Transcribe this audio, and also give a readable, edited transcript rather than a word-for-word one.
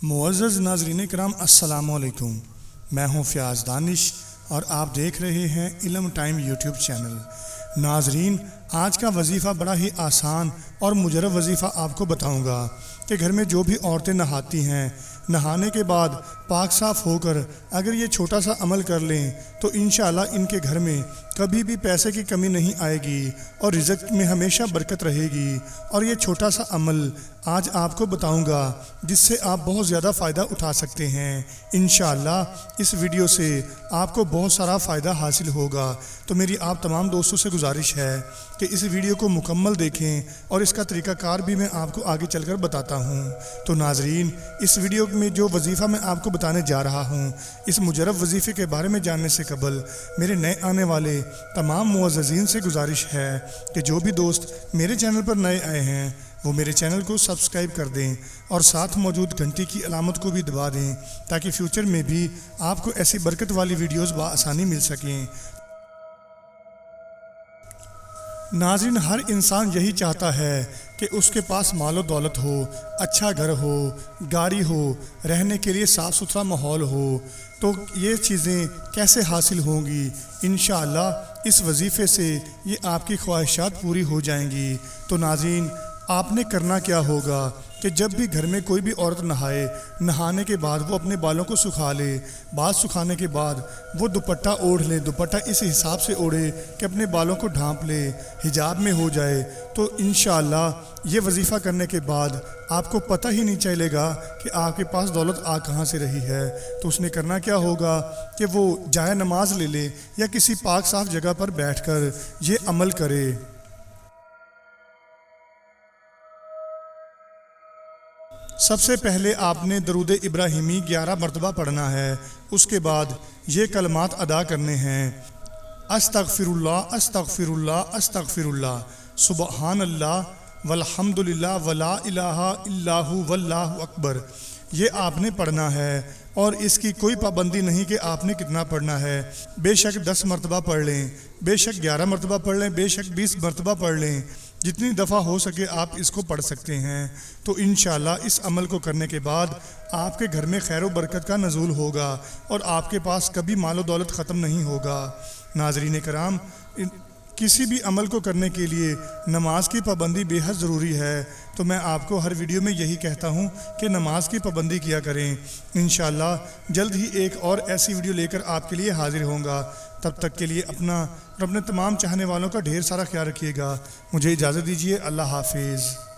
मुअज़्ज़ज़ नाज़रीन किराम अस्सलाम वालेकुम। मैं हूं फ़याज़ दानिश और आप देख रहे हैं इल्म टाइम यूट्यूब चैनल। नाज़रीन, आज का वजीफ़ा बड़ा ही आसान और मुजरब वजीफ़ा आपको बताऊंगा कि घर में जो भी औरतें नहाती हैं, नहाने के बाद पाक साफ़ होकर अगर ये छोटा सा अमल कर लें तो इंशाअल्लाह इनके घर में कभी भी पैसे की कमी नहीं आएगी और रिज़्क़ में हमेशा बरकत रहेगी। और ये छोटा सा अमल आज आपको बताऊंगा जिससे आप बहुत ज़्यादा फ़ायदा उठा सकते हैं। इंशाअल्लाह इस वीडियो से आपको बहुत सारा फ़ायदा हासिल होगा। तो मेरी आप तमाम दोस्तों से गुजारिश है कि इस वीडियो को मुकम्मल देखें और इसका तरीक़ाकार भी मैं आपको आगे चलकर बताता हूँ। तो नाज़रीन, इस वीडियो में जो वजीफ़ा मैं आपको बताने जा रहा हूँ, इस मुजरब वजीफ़े के बारे में जानने से कबल मेरे नए आने वाले तमाम मुअज़्ज़ज़ीन से गुजारिश है कि जो भी दोस्त मेरे चैनल पर नए आए हैं वो मेरे चैनल को सब्सक्राइब कर दें और साथ मौजूद घंटी की अलामत को भी दबा दें ताकि फ्यूचर में भी आपको ऐसी बरकत वाली वीडियोस बआसानी मिल सकें। नाज़रीन, हर इंसान यही चाहता है कि उसके पास मालो दौलत हो, अच्छा घर हो, गाड़ी हो, रहने के लिए साफ़ सुथरा माहौल हो। तो ये चीज़ें कैसे हासिल होंगी? इंशाअल्लाह इस वजीफ़े से ये आपकी ख्वाहिशात पूरी हो जाएंगी। तो नाज़रीन, आपने करना क्या होगा कि जब भी घर में कोई भी औरत नहाए, नहाने के बाद वो अपने बालों को सुखा ले। बाल सुखाने के बाद वो दुपट्टा ओढ़ ले। दुपट्टा इस हिसाब से ओढ़े कि अपने बालों को ढांप ले, हिजाब में हो जाए। तो इंशाअल्लाह ये वजीफ़ा करने के बाद आपको पता ही नहीं चलेगा कि आपके पास दौलत आ कहाँ से रही है। तो उसने करना क्या होगा कि वो जाए नमाज ले ले या किसी पाक साफ जगह पर बैठकर ये अमल करे। सबसे पहले आपने दरूद इब्राहिमी 11 मरतबा पढ़ना है। उसके बाद ये कलमात अदा करने हैं। अस्तगफिरुल्लाह अस्तगफिरुल्लाह अस्तगफिरुल्लाह, सुबहानल्लाह वल्हम्दुलिल्लाह वला इलाहा इल्लल्लाहु वल्लाहु अकबर। ये आपने पढ़ना है और इसकी कोई पाबंदी नहीं कि आपने कितना पढ़ना है। बेशक 10 मरतबा पढ़ लें, बेशक 11 मरतबा पढ़ लें, बेशक 20 मरतबा पढ़ लें, जितनी दफ़ा हो सके आप इसको पढ़ सकते हैं। तो इंशाअल्लाह इस अमल को करने के बाद आपके घर में खैर व बरकत का नज़ूल होगा और आपके पास कभी मालो दौलत ख़त्म नहीं होगा। नाज़रीन कराम, किसी भी अमल को करने के लिए नमाज की पाबंदी बेहद ज़रूरी है। तो मैं आपको हर वीडियो में यही कहता हूँ कि नमाज की पाबंदी किया करें। इंशाअल्लाह जल्द ही एक और ऐसी वीडियो लेकर आपके लिए हाजिर होऊंगा। तब तक के लिए अपना और अपने तमाम चाहने वालों का ढेर सारा ख्याल रखिएगा। मुझे इजाज़त दीजिए। अल्लाह हाफिज़।